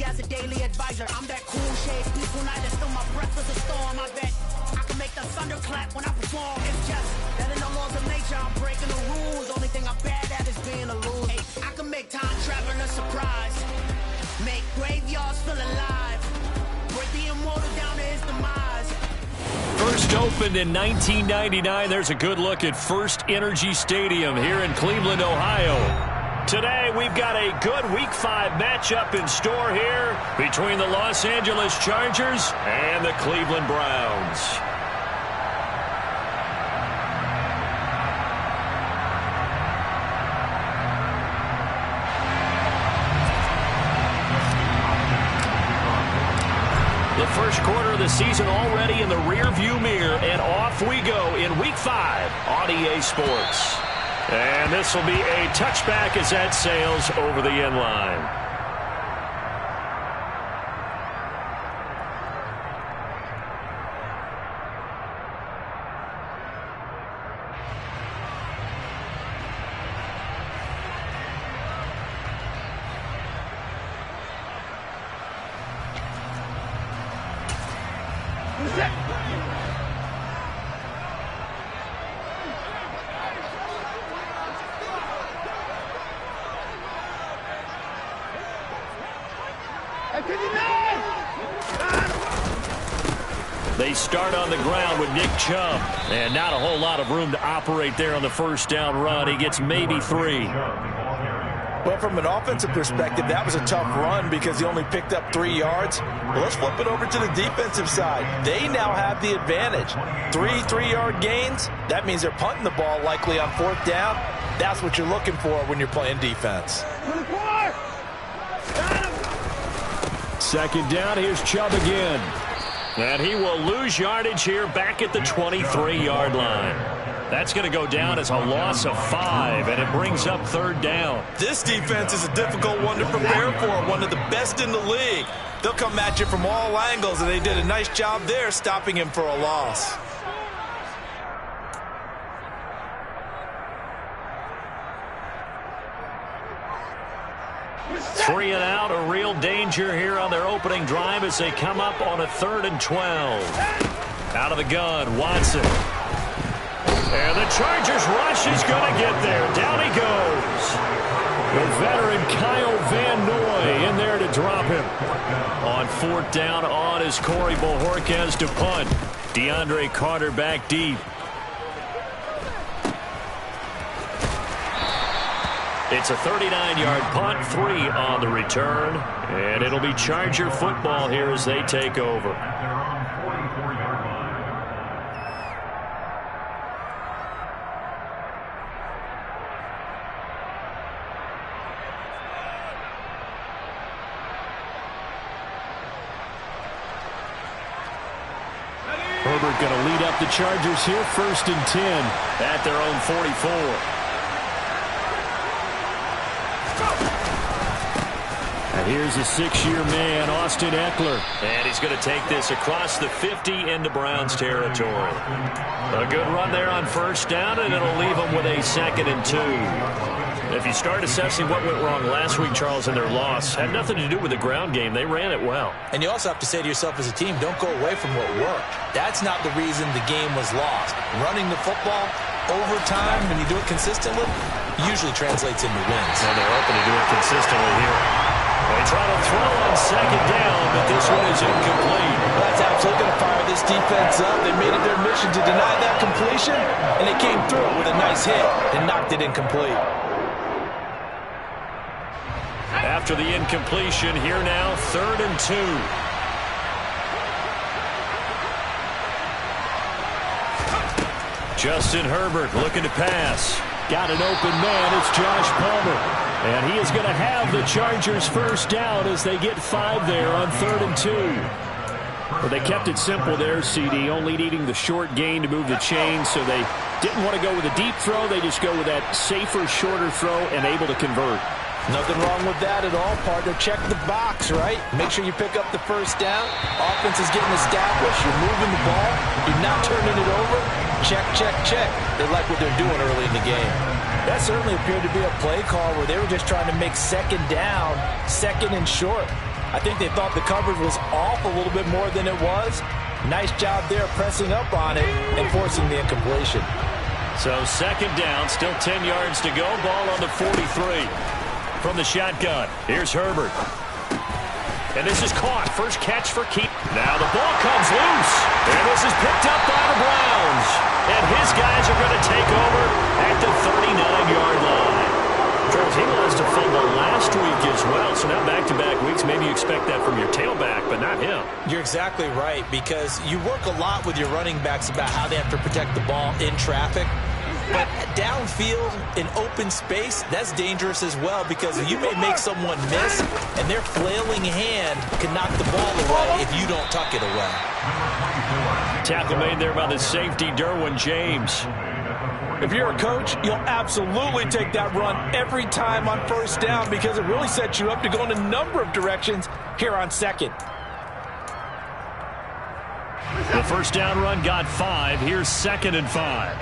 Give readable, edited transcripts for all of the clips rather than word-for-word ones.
as a daily advisor. I'm that cool shade, peaceful night, and still my breath is a storm. I bet I can make the thunder clap when I perform. It's just that in the laws of nature, I'm breaking the rules. Only thing I'm bad at is being a loser. Hey, I can make time traveling a surprise, make graveyards feel alive, break the immortal down to his demise. First opened in 1999. There's a good look at First Energy Stadium here in Cleveland, Ohio. Today, we've got a good Week 5 matchup in store here between the Los Angeles Chargers and the Cleveland Browns. The first quarter of the season already in the rearview mirror, and off we go in Week 5 on EA Sports. And this will be a touchback as that sails over the end line. They start on the ground with Nick Chubb, and not a whole lot of room to operate there on the first down run. He gets maybe 3. Well, from an offensive perspective, that was a tough run because he only picked up 3 yards. Well, let's flip it over to the defensive side. They now have the advantage. 3 3-yard gains. That means they're punting the ball likely on 4th down. That's what you're looking for when you're playing defense. Second down, here's Chubb again. And he will lose yardage here back at the 23-yard line. That's going to go down as a loss of 5, and it brings up 3rd down. This defense is a difficult one to prepare for, one of the best in the league. They'll come at you from all angles, and they did a nice job there stopping him for a loss. Three and out, a real danger here on their opening drive as they come up on a 3rd and 12. Out of the gun, Watson. And the Chargers rush is going to get there. Down he goes. The veteran Kyle Van Noy in there to drop him. On 4th down, on is Corey Bojorquez to punt. DeAndre Carter back deep. It's a 39-yard punt, 3 on the return, and it'll be Charger football here as they take over. Herbert going to lead up the Chargers here, 1st and 10 at their own 44. And here's a 6-year man, Austin Eckler. And he's going to take this across the 50 into Browns territory. A good run there on 1st down, and it'll leave them with a 2nd and 2. If you start assessing what went wrong last week, Charles, in their loss, had nothing to do with the ground game. They ran it well. And you also have to say to yourself as a team, don't go away from what worked. That's not the reason the game was lost. Running the football over time, when you do it consistently, usually translates into wins. And they're open to do it consistently here. They try to throw on 2nd down, but this one is incomplete. That's absolutely going to fire this defense up. They made it their mission to deny that completion, and they came through with a nice hit and knocked it incomplete. After the incompletion, here now, 3rd and 2. Justin Herbert looking to pass. Got an open man. It's Josh Palmer. And he is going to have the Chargers 1st down as they get 5 there on 3rd and 2. Well, they kept it simple there, CD, only needing the short gain to move the chains, so they didn't want to go with a deep throw. They just go with that safer, shorter throw and able to convert. Nothing wrong with that at all, partner. Check the box, right? Make sure you pick up the 1st down. Offense is getting established. You're moving the ball. You're not turning it over. Check, check, check. They like what they're doing early in the game. That certainly appeared to be a play call where they were just trying to make 2nd down, 2nd and short. I think they thought the coverage was off a little bit more than it was. Nice job there pressing up on it and forcing the incompletion. So second down, still 10 yards to go. Ball on the 43. From the shotgun, here's Herbert. And this is caught. First catch for Keith. Now the ball comes loose. And this is picked up by the Browns. And his guys are going to take over at the 39-yard line. Charles, he lost a fumble last week as well. So now back-to-back weeks, maybe you expect that from your tailback, but not him. You're exactly right, because you work a lot with your running backs about how they have to protect the ball in traffic. But downfield, in open space, that's dangerous as well, because you may make someone miss, and their flailing hand can knock the ball away if you don't tuck it away. Tackle made there by the safety, Derwin James. If you're a coach, you'll absolutely take that run every time on first down, because it really sets you up to go in a number of directions here on second. The first down run got 5. Here's 2nd and 5.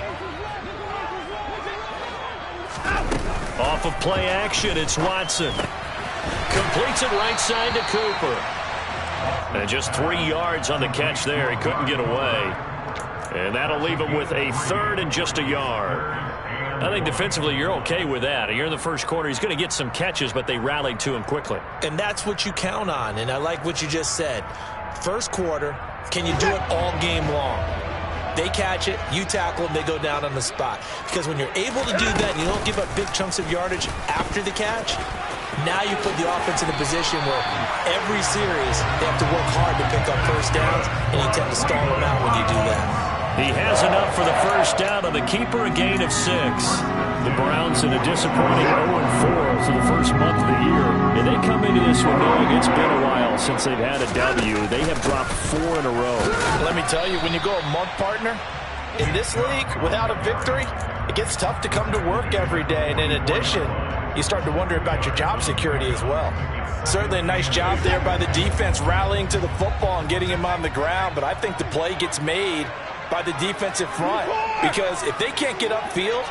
Off of play action, it's Watson. Completes it right side to Cooper. And just 3 yards on the catch there. He couldn't get away. And that'll leave him with a 3rd and just a yard. I think defensively you're okay with that. You're in the first quarter. He's going to get some catches, but they rallied to him quickly. And that's what you count on. And I like what you just said. First quarter, can you do it all game long? They catch it, you tackle them, they go down on the spot. Because when you're able to do that and you don't give up big chunks of yardage after the catch, now you put the offense in a position where every series they have to work hard to pick up first downs, and you tend to stall them out when you do that. He has enough for the first down on the keeper, a gain of 6. The Browns in a disappointing 0-4 for the first month of the year. And they come into this one knowing it's been a while since they've had a W. They have dropped 4 in a row. Let me tell you, when you go a month, partner, in this league, without a victory, it gets tough to come to work every day. And in addition, you start to wonder about your job security as well. Certainly a nice job there by the defense rallying to the football and getting him on the ground. But I think the play gets made by the defensive front, because if they can't get upfield,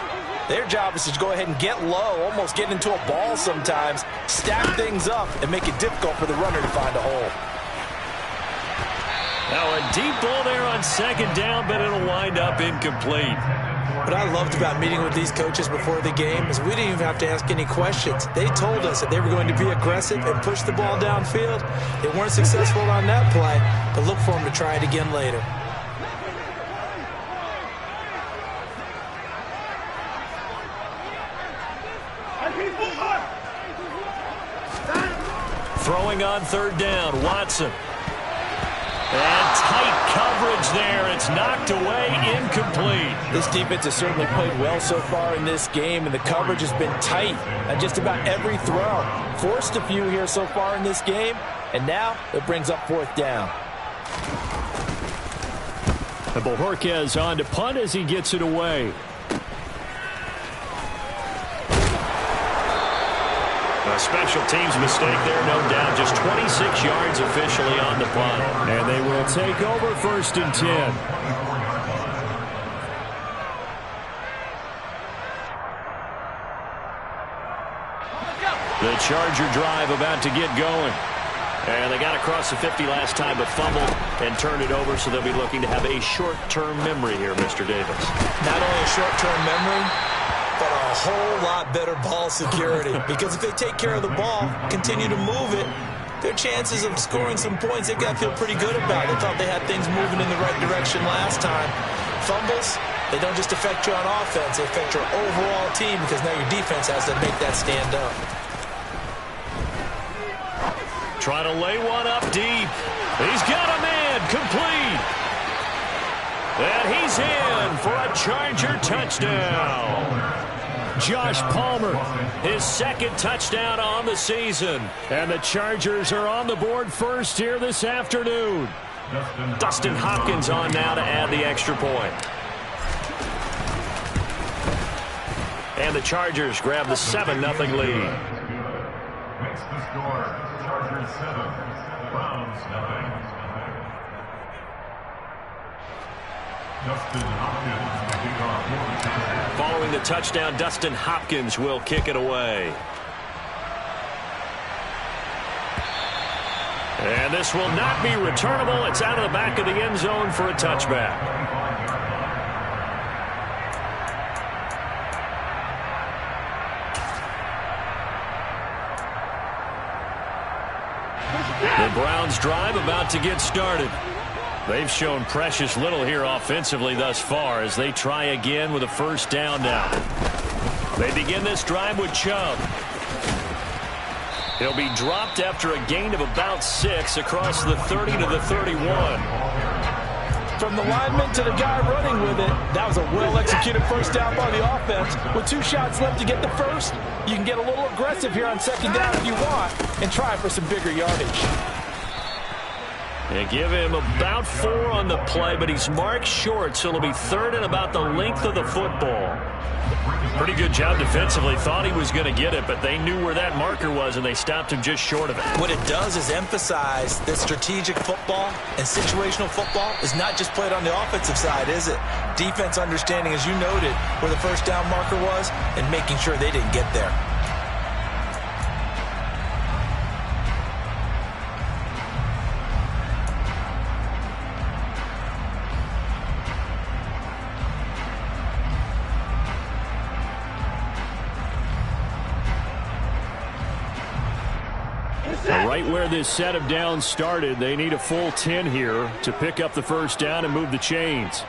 their job is to go ahead and get low, almost get into a ball sometimes, stack things up, and make it difficult for the runner to find a hole. Now a deep ball there on 2nd down, but it'll wind up incomplete. What I loved about meeting with these coaches before the game is we didn't even have to ask any questions. They told us that they were going to be aggressive and push the ball downfield. They weren't successful on that play, but look for them to try it again later. Throwing on 3rd down, Watson. And tight coverage there. It's knocked away, incomplete. This defense has certainly played well so far in this game, and the coverage has been tight on just about every throw. Forced a few here so far in this game, and now it brings up 4th down. And Bojorquez on to punt as he gets it away. A special teams mistake there, no doubt. Just 26 yards officially on the punt. And they will take over 1st and 10. The Charger drive about to get going. And they got across the 50 last time, but fumbled and turned it over, so they'll be looking to have a short-term memory here, Mr. Davis. Not only a short-term memory, but a whole lot better ball security. Because if they take care of the ball, continue to move it, their chances of scoring some points, they've got to feel pretty good about. They thought they had things moving in the right direction last time. Fumbles, they don't just affect you on offense, they affect your overall team, because now your defense has to make that stand up. Trying to lay one up deep. He's got a man, complete. And he's in for a Charger touchdown. Josh Palmer, his 2nd touchdown on the season. And the Chargers are on the board first here this afternoon. Dustin Hopkins on now to add the extra point. And the Chargers grab the 7-0 lead. Makes the score. Chargers 7, Browns 0. Dustin Hopkins making off touchdown. Following the touchdown, Dustin Hopkins will kick it away. And this will not be returnable. It's out of the back of the end zone for a touchback. The Browns drive about to get started. They've shown precious little here offensively thus far as they try again with a first down now. They begin this drive with Chubb. He'll be dropped after a gain of about 6 across the 30 to the 31. From the lineman to the guy running with it, that was a well-executed first down by the offense. With 2 shots left to get the first, you can get a little aggressive here on second down if you want and try for some bigger yardage. They give him about 4 on the play, but he's marked short, so it'll be 3rd and about the length of the football. Pretty good job defensively. Thought he was going to get it, but they knew where that marker was, and they stopped him just short of it. What it does is emphasize that strategic football and situational football is not just played on the offensive side, is it? Defense understanding, as you noted, where the first down marker was and making sure they didn't get there. Right where this set of downs started, they need a full 10 here to pick up the first down and move the chains.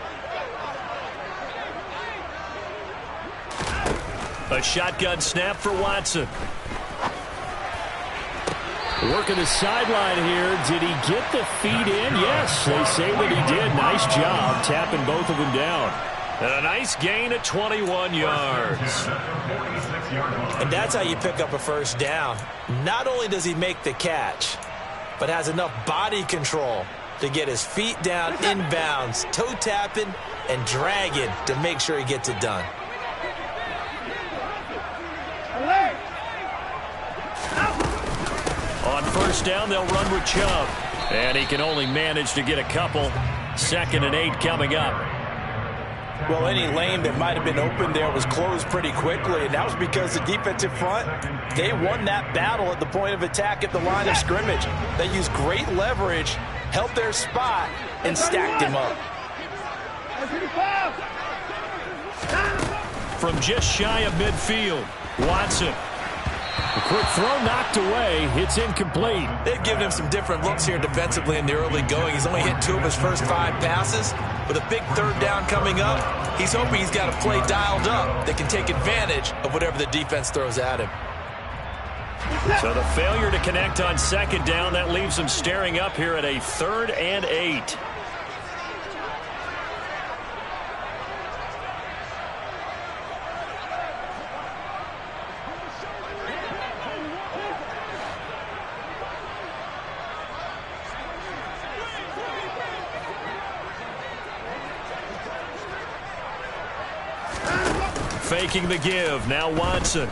A shotgun snap for Watson. Working the sideline here. Did he get the feet in? Yes, they say that he did. Nice job tapping both of them down. And a nice gain of 21 yards. And that's how you pick up a first down. Not only does he make the catch, but has enough body control to get his feet down inbounds, toe tapping and dragging to make sure he gets it done. On first down, they'll run with Chubb. And he can only manage to get a couple. 2nd and 8 coming up. Well, any lane that might have been open there was closed pretty quickly, and that was because the defensive front, they won that battle at the point of attack at the line of scrimmage. They used great leverage, held their spot, and stacked him up. From just shy of midfield, Watson. A quick throw knocked away. It's incomplete. They've given him some different looks here defensively in the early going. He's only hit 2 of his first 5 passes. With a big 3rd down coming up, he's hoping he's got a play dialed up that can take advantage of whatever the defense throws at him. So the failure to connect on 2nd down, that leaves him staring up here at a 3rd and 8. Faking the give. Now Watson.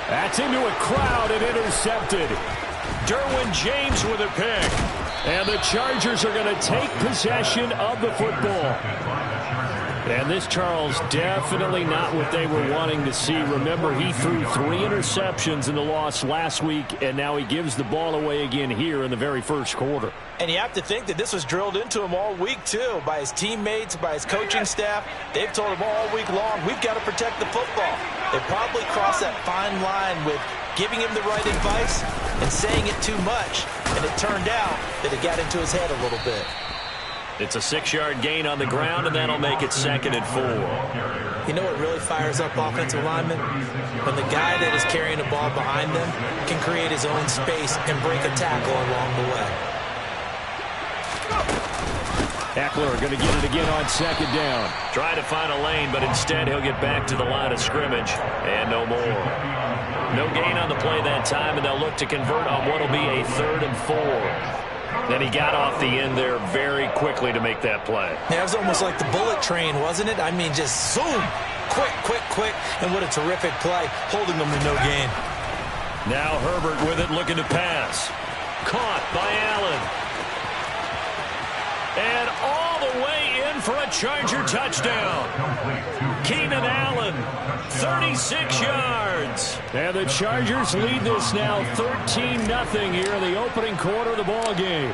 That's into a crowd and intercepted. Derwin James with a pick. And the Chargers are going to take possession of the football. And this, Charles, definitely not what they were wanting to see. Remember, he threw 3 interceptions in the loss last week, and now he gives the ball away again here in the very first quarter. And you have to think that this was drilled into him all week, too, by his teammates, by his coaching staff. They've told him all week long, we've got to protect the football. They probably crossed that fine line with giving him the right advice and saying it too much. And it turned out that it got into his head a little bit. It's a 6-yard gain on the ground, and that'll make it 2nd and 4. You know what really fires up offensive linemen? When the guy that is carrying the ball behind them can create his own space and break a tackle along the way. Eckler going to get it again on 2nd down. Try to find a lane, but instead he'll get back to the line of scrimmage. And no more. No gain on the play that time, and they'll look to convert on what will be a 3rd and 4. Then he got off the end there very quickly to make that play. Yeah, it was almost like the bullet train, wasn't it? I mean, just zoom. Quick, quick, quick. And what a terrific play, holding them to no gain. Now Herbert with it, looking to pass. Caught by Allen. And all the way in for a Charger touchdown. Keenan Allen, 36 yards. And the Chargers lead this now 13-0 here in the opening quarter of the ball game.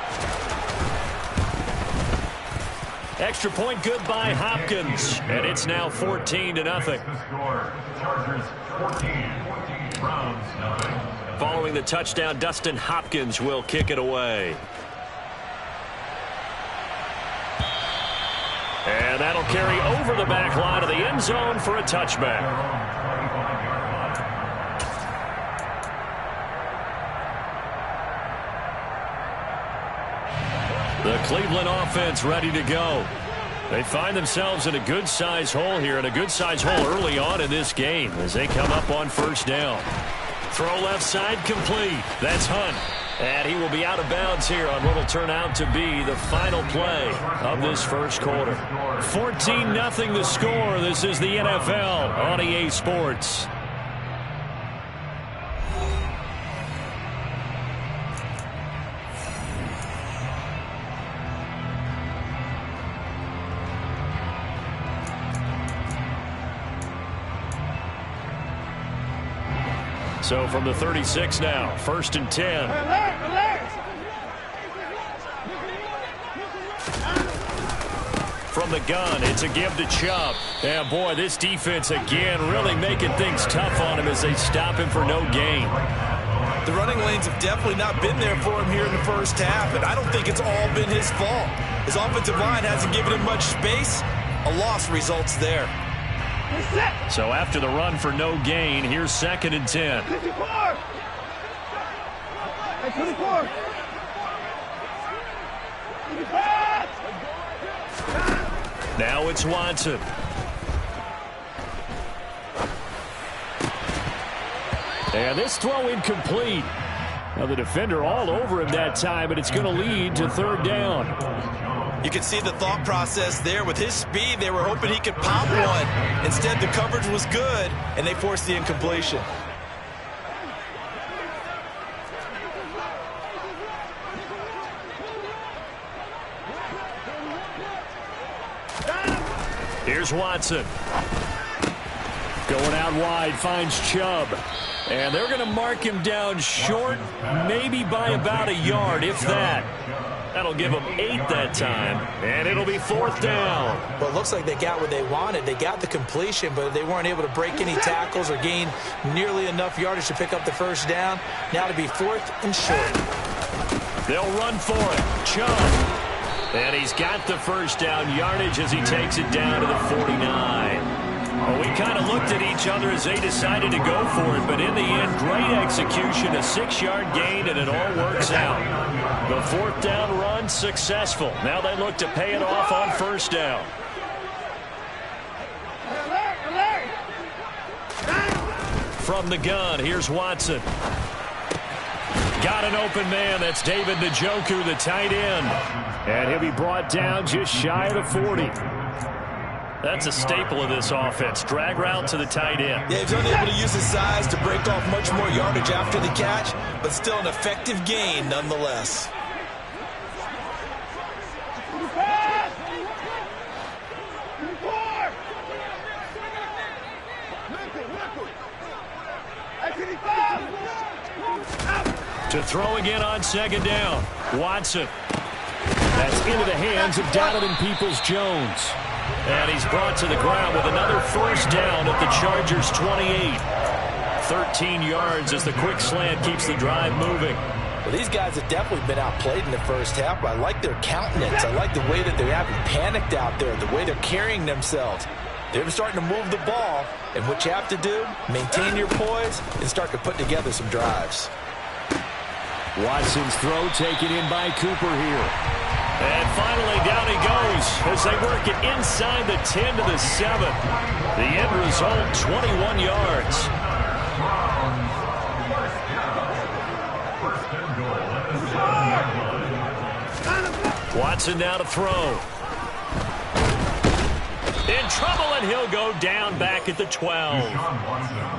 Extra point good by Hopkins, and it's now 14-0. Chargers 14, Browns 0. Following the touchdown, Dustin Hopkins will kick it away. And that'll carry over the back line of the end zone for a touchback. The Cleveland offense ready to go. They find themselves in a good-sized hole here, and a good-sized hole early on in this game as they come up on first down. Throw left side complete. That's Hunt. And he will be out of bounds here on what will turn out to be the final play of this first quarter. 14-0 the score. This is the NFL on EA Sports. So from the 36 now, 1st and 10. From the gun, it's a give to Chubb. And boy, this defense again really making things tough on him as they stop him for no gain. The running lanes have definitely not been there for him here in the first half, and I don't think it's all been his fault. His offensive line hasn't given him much space. A loss results there. So after the run for no gain, here's 2nd and 10. Now it's Watson. And this throw incomplete. Now the defender all over him that time, but it's going to lead to 3rd down. You can see the thought process there. With his speed, they were hoping he could pop one. Instead, the coverage was good, and they forced the incompletion. Here's Watson. Going out wide, finds Chubb. And they're going to mark him down short, maybe by about a yard, if that. That'll give them 8 that time, and it'll be 4th down. Well, it looks like they got what they wanted. They got the completion, but they weren't able to break any tackles or gain nearly enough yardage to pick up the first down. Now to be 4th and short. They'll run for it. Chubb. And he's got the first down yardage as he takes it down to the 49. Well, we kind of looked at each other as they decided to go for it, but in the end, great execution, a 6-yard gain, and it all works out. The 4th down run successful. Now they look to pay it off on first down. From the gun, here's Watson. Got an open man. That's David Njoku, the tight end. And he'll be brought down just shy of the 40. That's a staple of this offense. Drag route to the tight end. Yeah, he's unable to use his size to break off much more yardage after the catch, but still an effective gain nonetheless. To throw again on 2nd down. Watson. That's into the hands of Donovan Peoples-Jones. And he's brought to the ground with another first down at the Chargers' 28. 13 yards as the quick slant keeps the drive moving. Well, these guys have definitely been outplayed in the first half, but I like their countenance. I like the way that they haven't panicked out there, the way they're carrying themselves. They're starting to move the ball, and what you have to do, maintain your poise and start to put together some drives. Watson's throw taken in by Cooper here. And finally down he goes as they work it inside the 10 to the 7. The end result, 21 yards. Watson now to throw. In trouble, and he'll go down back at the 12.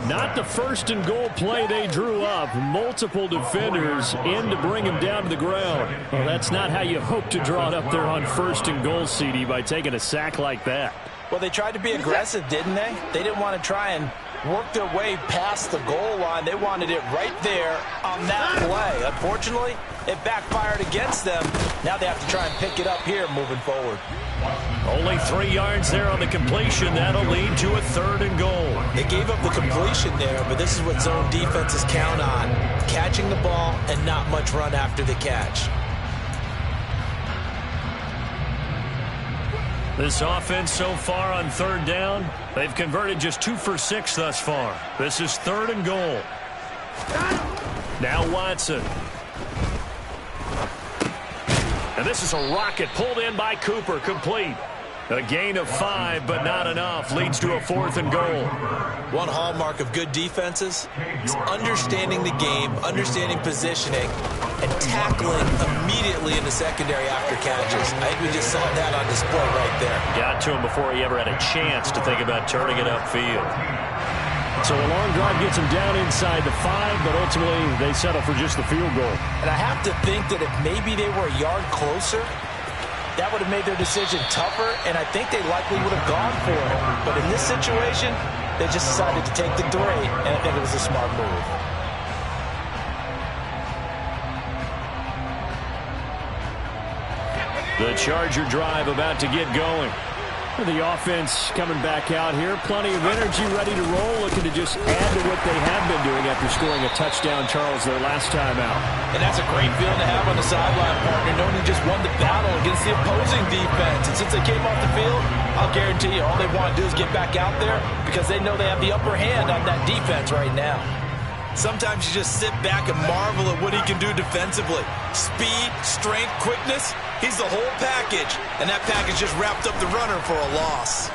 Not the first and goal play they drew up. Multiple defenders in to bring him down to the ground. Well, that's not how you hope to draw it up there on first and goal, CD, by taking a sack like that. Well, they tried to be aggressive, didn't they? They didn't want to try and work their way past the goal line. They wanted it right there on that play. Unfortunately, it backfired against them. Now they have to try and pick it up here moving forward. Only 3 yards there on the completion. That'll lead to a 3rd and goal. They gave up the completion there, but this is what zone defenses count on. Catching the ball and not much run after the catch. This offense so far on 3rd down, they've converted just 2 for 6 thus far. This is 3rd and goal. Now Watson. And this is a rocket pulled in by Cooper, complete. A gain of 5, but not enough. Leads to a 4th and goal. One hallmark of good defenses is understanding the game, understanding positioning, and tackling immediately in the secondary after catches. I think we just saw that on display right there. Got to him before he ever had a chance to think about turning it upfield. So a long drive gets him down inside the 5, but ultimately they settle for just the field goal. And I have to think that if maybe they were a yard closer, that would have made their decision tougher, and I think they likely would have gone for it. But in this situation, they just decided to take the 3, and I think it was a smart move. The Charger drive about to get going. The offense coming back out here. Plenty of energy, ready to roll, looking to just add to what they have been doing after scoring a touchdown, Charles, their last time out. And that's a great feeling to have on the sideline, partner, knowing you just won the battle against the opposing defense. And since they came off the field, I'll guarantee you all they want to do is get back out there because they know they have the upper hand on that defense right now. Sometimes you just sit back and marvel at what he can do defensively. Speed, strength, quickness, he's the whole package. And that package just wrapped up the runner for a loss.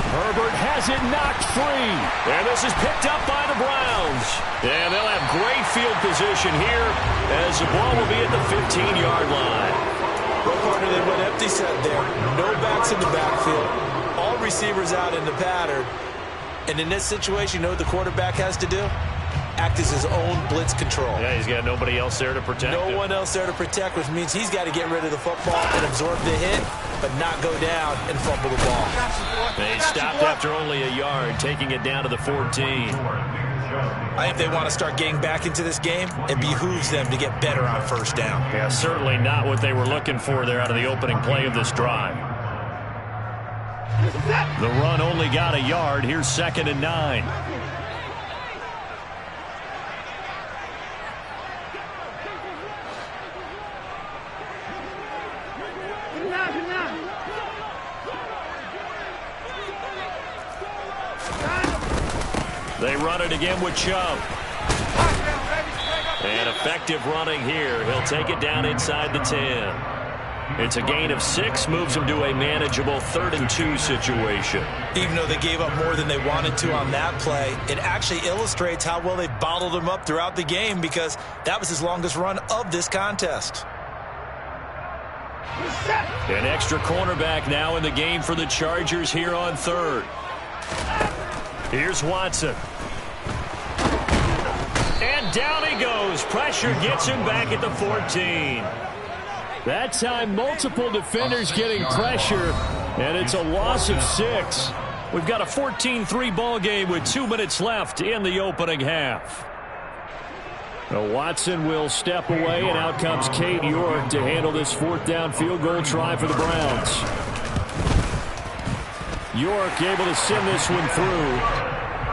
Herbert has it knocked free. And this is picked up by the Browns. And they'll have great field position here as the ball will be at the 15-yard line. Well, partner, they went empty set there. No backs in the backfield. All receivers out in the pattern. And in this situation, you know what the quarterback has to do? Act as his own blitz control. Yeah, he's got nobody else there to protect him. No one else there to protect, which means he's got to get rid of the football and absorb the hit, but not go down and fumble the ball. They stopped after only a yard, taking it down to the 14. I think they want to start getting back into this game. It behooves them to get better on first down. Yeah, certainly not what they were looking for there out of the opening play of this drive. The run only got a yard. Here's 2nd and 9. They run it again with Chubb. And effective running here. He'll take it down inside the 10. It's a gain of 6, moves him to a manageable 3rd and 2 situation. Even though they gave up more than they wanted to on that play, it actually illustrates how well they bottled him up throughout the game because that was his longest run of this contest. An extra cornerback now in the game for the Chargers here on 3rd. Here's Watson. And down he goes. Pressure gets him back at the 14. That time, multiple defenders getting pressure, and it's a loss of 6. We've got a 14-3 ball game with 2 minutes left in the opening half. Now Watson will step away, and out comes Cade York to handle this 4th down field goal try for the Browns. York able to send this one through.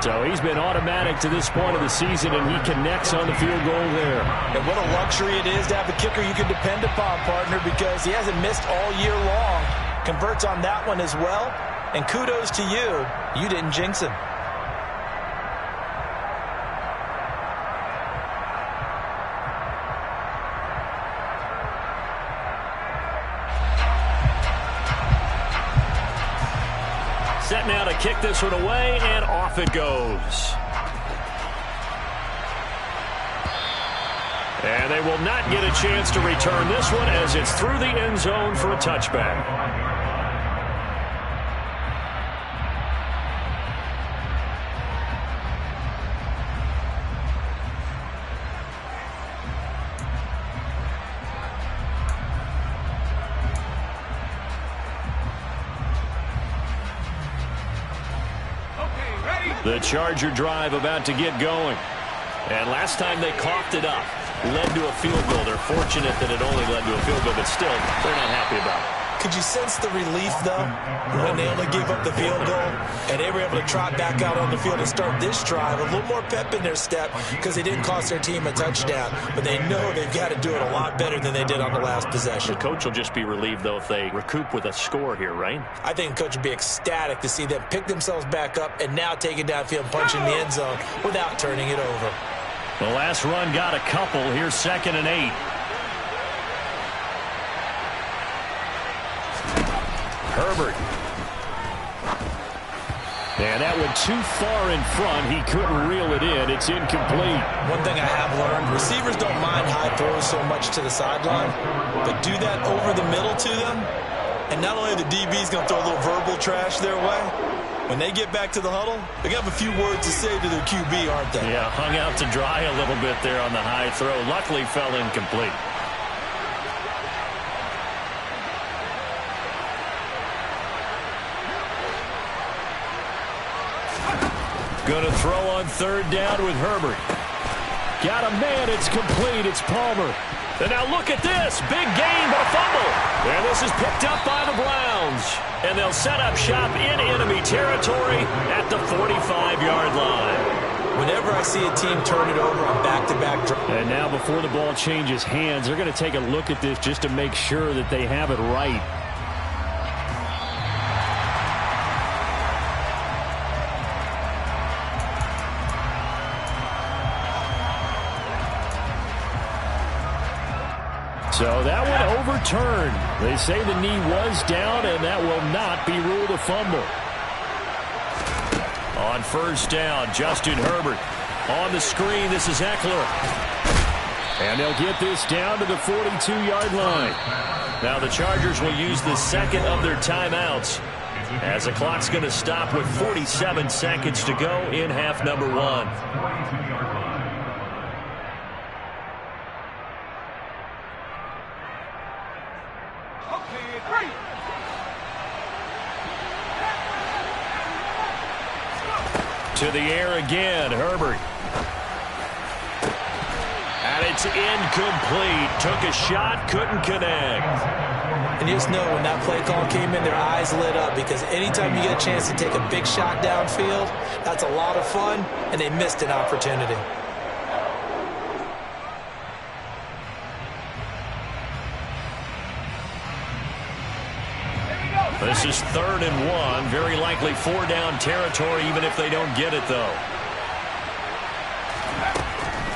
So he's been automatic to this point of the season, and he connects on the field goal there. And what a luxury it is to have a kicker you can depend upon, partner, because he hasn't missed all year long. Converts on that one as well. And kudos to you. You didn't jinx him. Set now to kick this one away, and off it goes. And they will not get a chance to return this one as it's through the end zone for a touchback. The Charger drive about to get going. And last time they coughed it up, led to a field goal. They're fortunate that it only led to a field goal, but still, they're not happy about it. Could you sense the relief, though, when they only gave up the field goal and they were able to trot back out on the field and start this drive? A little more pep in their step because they didn't cost their team a touchdown, but they know they've got to do it a lot better than they did on the last possession. The coach will just be relieved, though, if they recoup with a score here, right? I think the coach would be ecstatic to see them pick themselves back up and now take it downfield and punch in the end zone without turning it over. The last run got a couple. Here's 2nd and 8. Herbert. And that went too far in front. He couldn't reel it in. It's incomplete. One thing I have learned, receivers don't mind high throws so much to the sideline, but do that over the middle to them, and not only are the DBs going to throw a little verbal trash their way, when they get back to the huddle, they have a few words to say to their QB, aren't they? Yeah, hung out to dry a little bit there on the high throw. Luckily fell incomplete. Going to throw on 3rd down with Herbert. Got a man. It's complete. It's Palmer. And now look at this. Big gain, but a fumble. And this is picked up by the Browns. And they'll set up shop in enemy territory at the 45-yard line. Whenever I see a team turn it over on back-to-back drives. And now before the ball changes hands, they're going to take a look at this just to make sure that they have it right. So that one overturned. They say the knee was down, and that will not be ruled a fumble. On 1st down, Justin Herbert. On the screen, this is Eckler. And they'll get this down to the 42-yard line. Now the Chargers will use the 2nd of their timeouts as the clock's going to stop with 47 seconds to go in half number 1. To the air again, Herbert. And it's incomplete. Took a shot, couldn't connect. And you just know when that play call came in, their eyes lit up because anytime you get a chance to take a big shot downfield, that's a lot of fun, and they missed an opportunity. This is 3rd and 1. Very likely 4-down territory, even if they don't get it, though.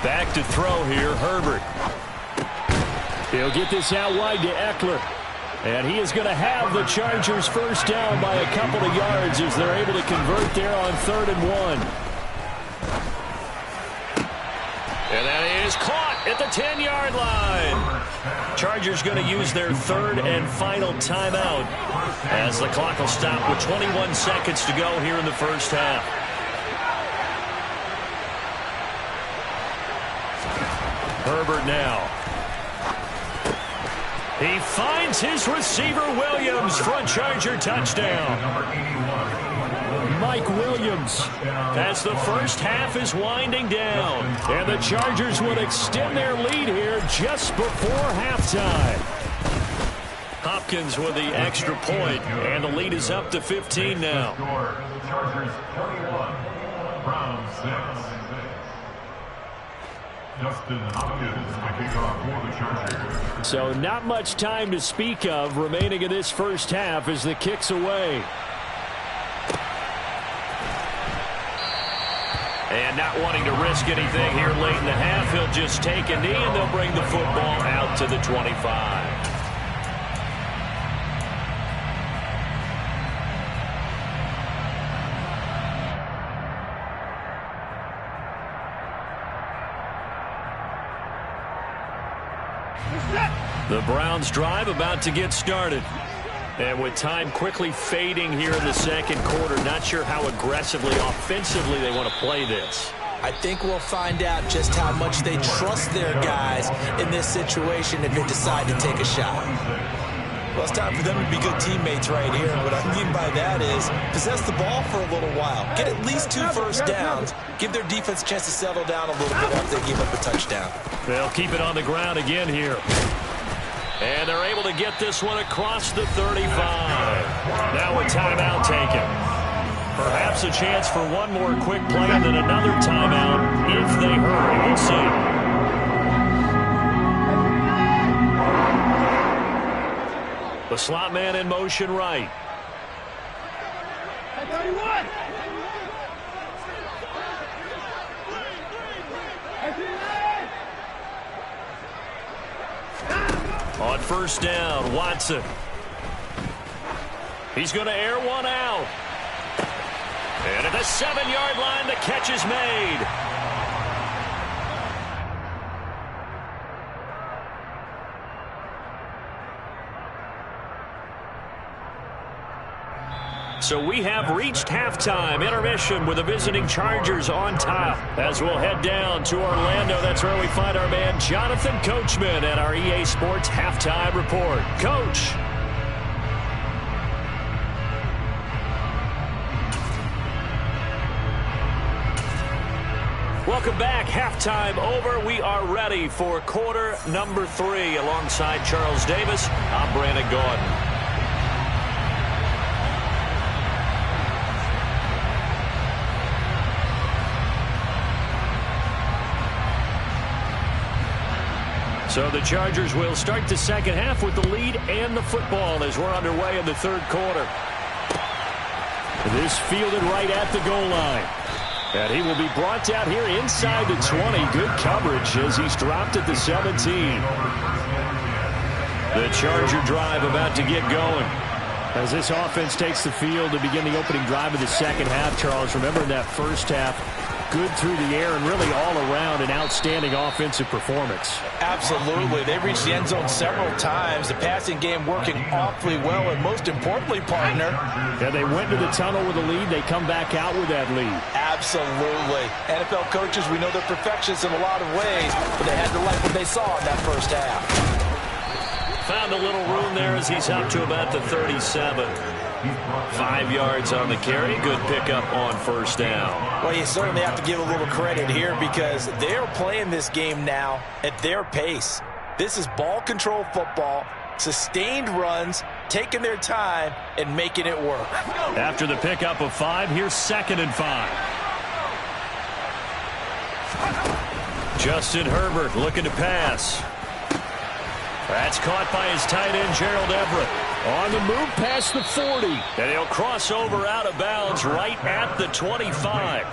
Back to throw here, Herbert. He'll get this out wide to Eckler. And he is going to have the Chargers 1st down by a couple of yards as they're able to convert there on 3rd and 1. And that is caught at the 10-yard line. Chargers going to use their 3rd and final timeout as the clock will stop with 21 seconds to go here in the 1st half. Herbert now. He finds his receiver Williams for a Charger touchdown. Mike Williams. As the 1st half is winding down. And the Chargers will extend their lead here just before halftime. Hopkins with the extra point, and the lead is up to 15 now. Chargers 21, Browns 6. Justin Hopkins to kick off for the Chargers. So not much time to speak of remaining in this 1st half as the kick's away. And not wanting to risk anything here late in the half, he'll just take a knee and they'll bring the football out to the 25. The Browns drive about to get started. And with time quickly fading here in the 2nd quarter, not sure how aggressively, offensively they want to play this. I think we'll find out just how much they trust their guys in this situation if they decide to take a shot. Well, it's time for them to be good teammates right here. What I mean by that is possess the ball for a little while. Get at least 2 first downs. Give their defense a chance to settle down a little bit after they give up a touchdown. They'll keep it on the ground again here. And they're able to get this one across the 35. Now a timeout taken. Perhaps a chance for one more quick play and then another timeout if they hurry. We'll see. The slot man in motion right. On first down, Watson. He's going to air one out. And at the 7-yard line, the catch is made. So we have reached halftime. Intermission with the visiting Chargers on top. As we'll head down to Orlando, that's where we find our man Jonathan Coachman at our EA Sports Halftime Report. Coach. Welcome back. Halftime over. We are ready for quarter number 3. Alongside Charles Davis, I'm Brandon Gaudin. So the Chargers will start the second half with the lead and the football as we're underway in the third quarter. This fielded right at the goal line. And he will be brought down here inside the 20. Good coverage as he's dropped at the 17. The Charger drive about to get going. As this offense takes the field to begin the opening drive of the second half, Charles, remember in that first half, good through the air and really all around an outstanding offensive performance. Absolutely. They reached the end zone several times. The passing game working awfully well, and most importantly, partner. Yeah, they went to the tunnel with a lead. They come back out with that lead. Absolutely. NFL coaches, we know they're perfectionists in a lot of ways, but they had to like what they saw in that first half. Found a little room there as he's up to about the 37. 5 yards on the carry. Good pickup on first down. Well, you certainly have to give a little credit here because they're playing this game now at their pace. This is ball control football, sustained runs, taking their time, and making it work. After the pickup of 5, here's 2nd and 5. Justin Herbert looking to pass. That's caught by his tight end, Gerald Everett. On the move past the 40. And he'll cross over out of bounds right at the 25.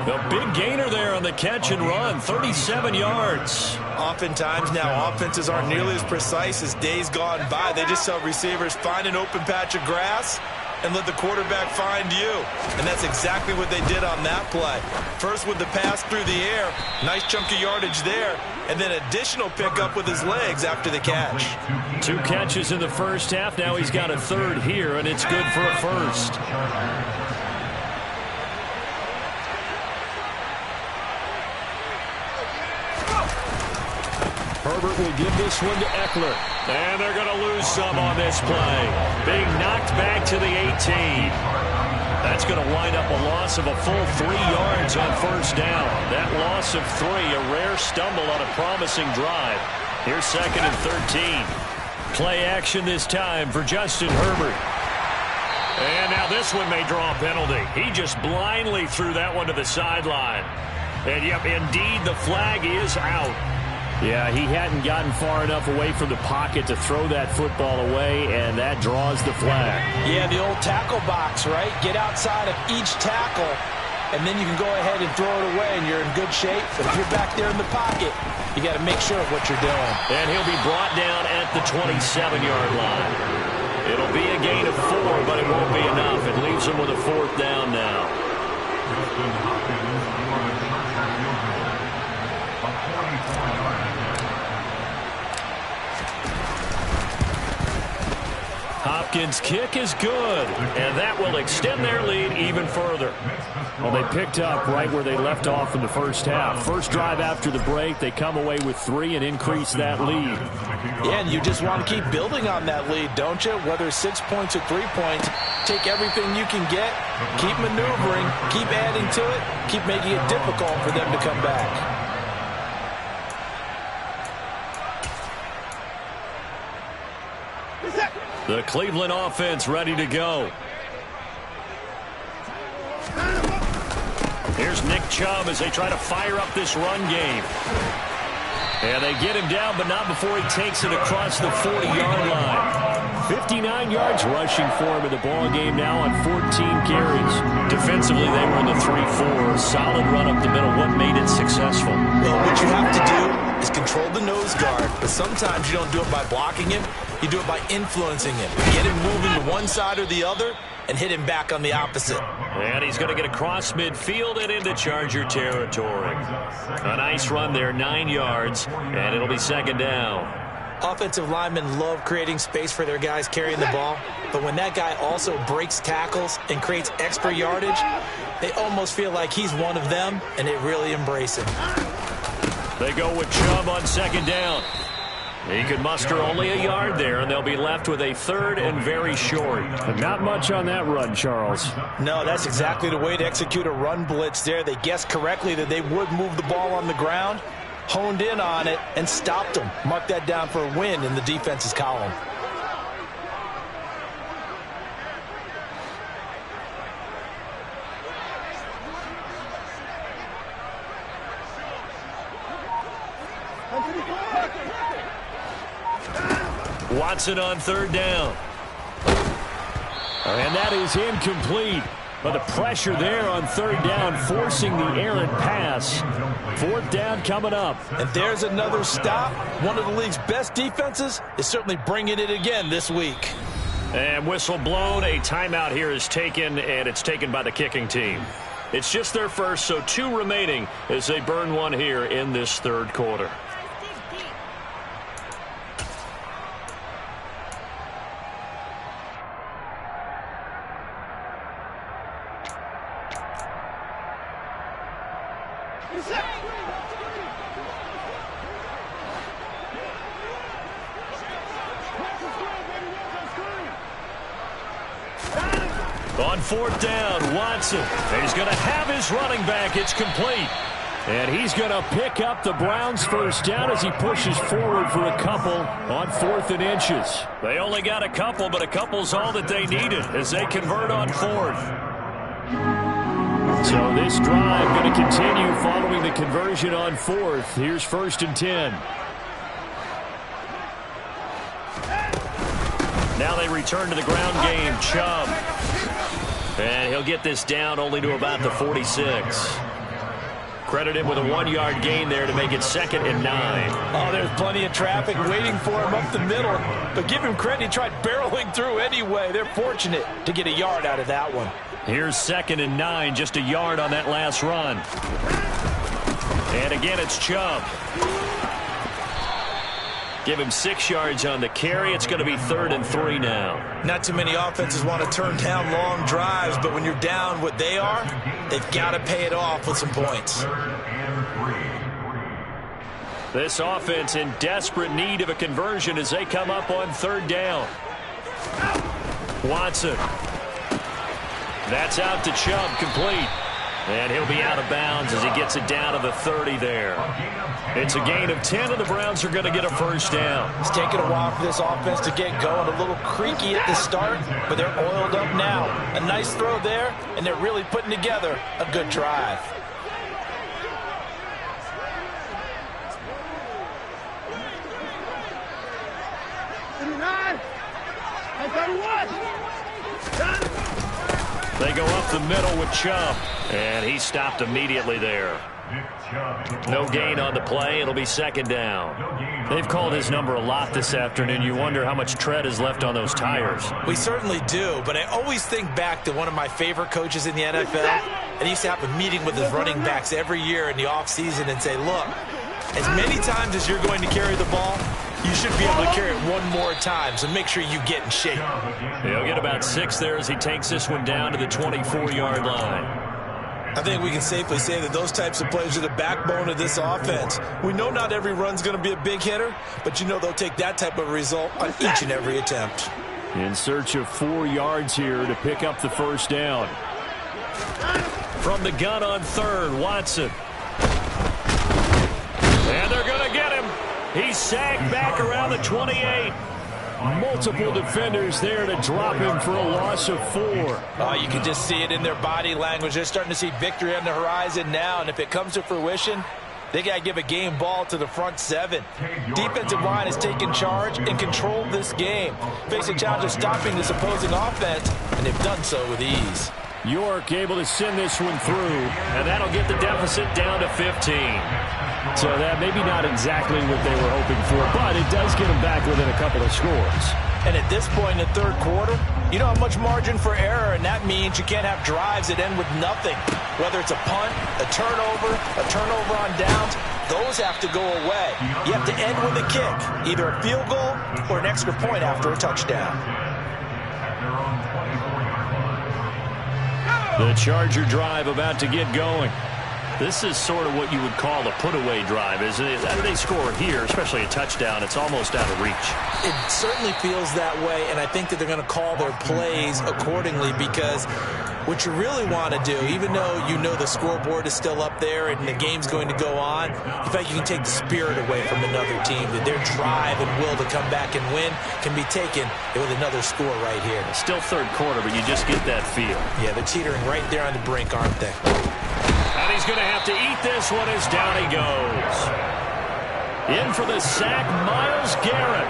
The big gainer there on the catch and run, 37 yards. Oftentimes now offenses aren't nearly as precise as days gone by. They just tell receivers, find an open patch of grass and let the quarterback find you. And that's exactly what they did on that play. First with the pass through the air, nice chunk of yardage there, and then additional pickup with his legs after the catch. 2 catches in the first half. Now he's got a 3rd here, and it's good for a first. Herbert will give this one to Eckler. And they're going to lose some on this play. Being knocked back to the 18. That's going to wind up a loss of a full 3 yards on first down. That loss of 3, a rare stumble on a promising drive. Here's 2nd and 13. Play action this time for Justin Herbert. And now this one may draw a penalty. He just blindly threw that one to the sideline. And yep, indeed, the flag is out. Yeah, he hadn't gotten far enough away from the pocket to throw that football away, and that draws the flag. Yeah, the old tackle box, right? Get outside of each tackle, and then you can go ahead and throw it away, and you're in good shape. But if you're back there in the pocket, you got to make sure of what you're doing. And he'll be brought down at the 27-yard line. It'll be a gain of 4, but it won't be enough. It leaves him with a 4th down now. Hopkins' kick is good, and that will extend their lead even further. Well, they picked up right where they left off in the first half. First drive after the break, they come away with 3 and increase that lead. Yeah, and you just want to keep building on that lead, don't you? Whether it's 6 points or 3 points, take everything you can get, keep maneuvering, keep adding to it, keep making it difficult for them to come back. The Cleveland offense ready to go. Here's Nick Chubb as they try to fire up this run game. And they get him down, but not before he takes it across the 40-yard line. 59 yards rushing for him in the ball game now on 14 carries. Defensively, they were in the 3-4. Solid run up the middle. What made it successful? Well, what you have to do is control the nose guard, but sometimes you don't do it by blocking him. You do it by influencing him. Get him moving to one side or the other and hit him back on the opposite. And he's going to get across midfield and into Charger territory. A nice run there, 9 yards, and it'll be second down. Offensive linemen love creating space for their guys carrying the ball, but when that guy also breaks tackles and creates extra yardage, they almost feel like he's one of them, and they really embrace him. They go with Chubb on second down. He could muster only a yard there, and they'll be left with a third and very short. Not much on that run, Charles. No, that's exactly the way to execute a run blitz there. They guessed correctly that they would move the ball on the ground, honed in on it, and stopped them. Mark that down for a win in the defense's column. Watson on third down. And that is incomplete. But the pressure there on third down, forcing the errant pass. Fourth down coming up. And there's another stop. One of the league's best defenses is certainly bringing it again this week. And whistle blown. A timeout here is taken, and it's taken by the kicking team. It's just their first, so 2 remaining as they burn one here in this third quarter. On fourth down, Watson. He's going to have his running back. It's complete. And he's going to pick up the Browns' first down as he pushes forward for a couple on 4th and inches. They only got a couple, but a couple's all that they needed as they convert on 4th. So this drive going to continue following the conversion on 4th. Here's 1st and 10. Now they return to the ground game. Chubb. And he'll get this down only to about the 46. Credit him with a 1-yard gain there to make it 2nd and 9. Oh, there's plenty of traffic waiting for him up the middle. But give him credit, he tried barreling through anyway. They're fortunate to get a yard out of that one. Here's 2nd and 9, just a yard on that last run. And again, it's Chubb. Give him 6 yards on the carry. It's going to be 3rd and 3 now. Not too many offenses want to turn down long drives, but when you're down what they are, they've got to pay it off with some points. This offense in desperate need of a conversion as they come up on 3rd down. Watson. That's out to Chubb, complete. And he'll be out of bounds as he gets it down to the 30 there. It's a gain of 10, and the Browns are going to get a first down. It's taken a while for this offense to get going. A little creaky at the start, but they're oiled up now. A nice throw there, and they're really putting together a good drive. They go up the middle with Chubb, and he stopped immediately there. No gain on the play. It'll be 2nd down. They've called his number a lot this afternoon. You wonder how much tread is left on those tires. We certainly do, but I always think back to one of my favorite coaches in the NFL, and he used to have a meeting with his running backs every year in the offseason and say, look, as many times as you're going to carry the ball, you should be able to carry it one more time, so make sure you get in shape. He'll get about 6 there as he takes this one down to the 24-yard line. I think we can safely say that those types of plays are the backbone of this offense. We know not every run's going to be a big hitter, but you know they'll take that type of result on each and every attempt. In search of 4 yards here to pick up the first down. From the gun on third, Watson. And they're going to get him. He's sagged back around the 28. Multiple defenders there to drop him for a loss of 4. You can just see it in their body language. They're starting to see victory on the horizon now, and if it comes to fruition, they got to give a game ball to the front 7. Defensive line has taken charge and controlled this game, facing challenge of stopping this opposing offense, and they've done so with ease. York able to send this one through, and that'll get the deficit down to 15. So that maybe not exactly what they were hoping for, but it does get them back within a couple of scores. And at this point in the third quarter, you don't have much margin for error, and that means you can't have drives that end with nothing. Whether it's a punt, a turnover on downs, those have to go away. You have to end with a kick, either a field goal or an extra point after a touchdown. The Charger drive about to get going. This is sort of what you would call a put-away drive, isn't it? After they score here, especially a touchdown, it's almost out of reach. It certainly feels that way, and I think that they're going to call their plays accordingly, because what you really want to do, even though you know the scoreboard is still up there and the game's going to go on, in fact, you can take the spirit away from another team, that their drive and will to come back and win can be taken with another score right here. Still third quarter, but you just get that feel. Yeah, they're teetering right there on the brink, aren't they? And he's going to have to eat this one as down he goes. In for the sack, Myles Garrett.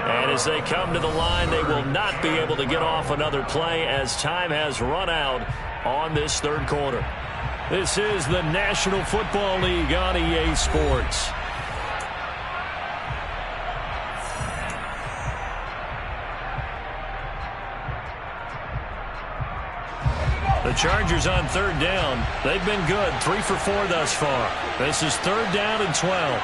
And as they come to the line, they will not be able to get off another play as time has run out on this third quarter. This is the National Football League on EA Sports. The Chargers on third down. They've been good. 3 for 4 thus far. This is third down and 12.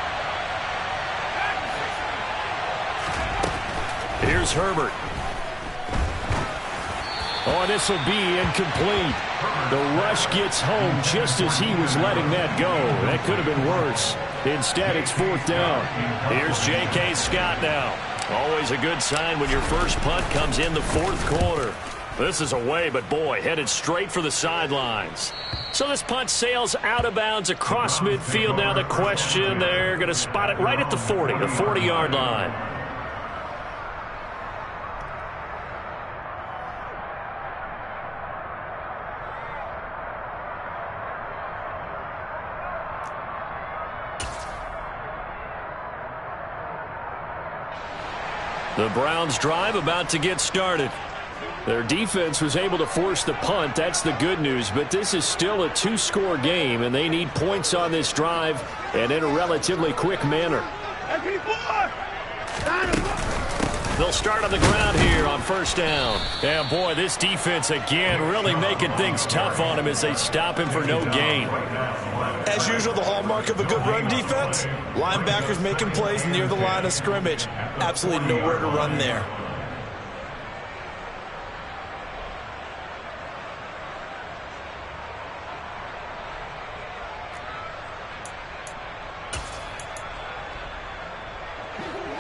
Here's Herbert. Oh, this will be incomplete. The rush gets home just as he was letting that go. That could have been worse. Instead, it's fourth down. Here's J.K. Scott now. Always a good sign when your first punt comes in the fourth quarter. This is away, but boy, headed straight for the sidelines. So this punt sails out of bounds across midfield. Now the question, they're going to spot it right at the 40, the 40-yard line. The Browns drive about to get started. Their defense was able to force the punt. That's the good news. But this is still a 2-score game, and they need points on this drive and in a relatively quick manner. They'll start on the ground here on first down. And, boy, this defense again really making things tough on him as they stop him for no gain. As usual, the hallmark of a good run defense, linebackers making plays near the line of scrimmage. Absolutely nowhere to run there.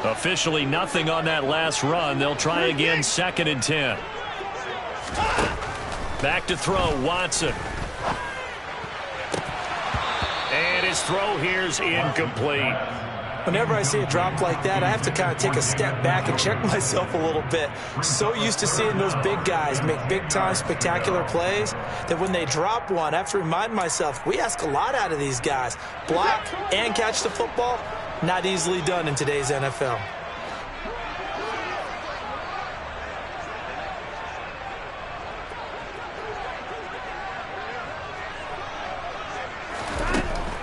Officially nothing on that last run. They'll try again, 2nd and 10. Back to throw, Watson. And his throw here's incomplete. Whenever I see a drop like that, I have to kind of take a step back and check myself a little bit. So used to seeing those big guys make big-time spectacular plays that when they drop one, I have to remind myself, we ask a lot out of these guys. Block and catch the football, not easily done in today's NFL.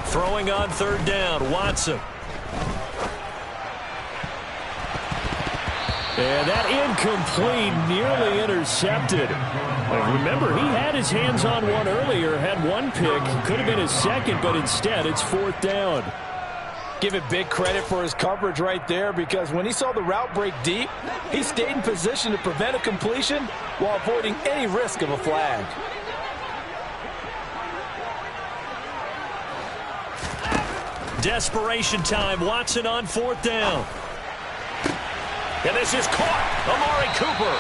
Throwing on third down, Watson. And that incomplete, nearly intercepted. Remember, he had his hands on one earlier, had one pick, could have been his second, but instead it's fourth down. Give it big credit for his coverage right there, because when he saw the route break deep, he stayed in position to prevent a completion while avoiding any risk of a flag. Desperation time. Watson on 4th down. And this is caught. Amari Cooper.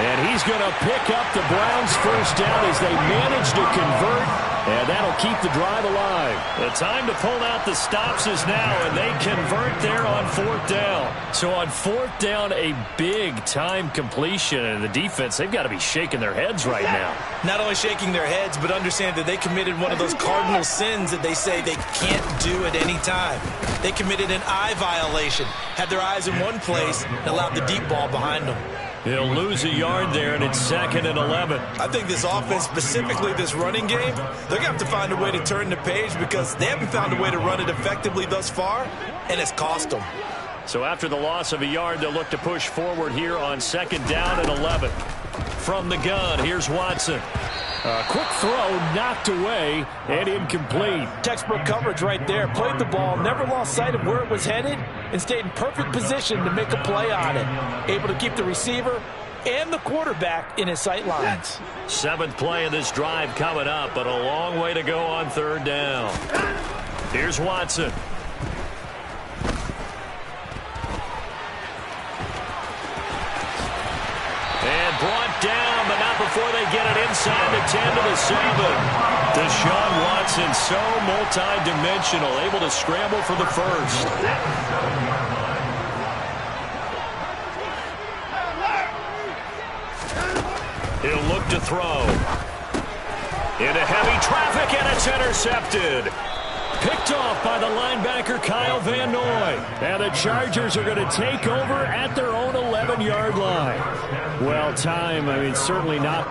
And he's going to pick up the Browns' first down as they manage to convert. And that'll keep the drive alive. The time to pull out the stops is now, and they convert there on 4th down. So on 4th down, a big-time completion. And the defense, they've got to be shaking their heads right now. Not only shaking their heads, but understand that they committed one of those cardinal sins that they say they can't do at any time. They committed an eye violation, had their eyes in one place, and allowed the deep ball behind them. He'll lose a yard there, and it's 2nd and 11. I think this offense, specifically this running game, they're going to have to find a way to turn the page, because they haven't found a way to run it effectively thus far, and it's cost them. So after the loss of a yard, they'll look to push forward here on 2nd down and 11. From the gun, here's Watson. A quick throw knocked away and incomplete. Textbook coverage right there. Played the ball, never lost sight of where it was headed, and stayed in perfect position to make a play on it. Able to keep the receiver and the quarterback in his sight lines. 7th play of this drive coming up, but a long way to go on 3rd down. Here's Watson. And brought down, but not before they get it inside the 10 to the 7. Deshaun Watson, so multi-dimensional, able to scramble for the first. He'll look to throw. Into heavy traffic, and it's intercepted. Picked off by the linebacker Kyle Van Noy. And the Chargers are going to take over at their own 11-yard line. Well, time, certainly not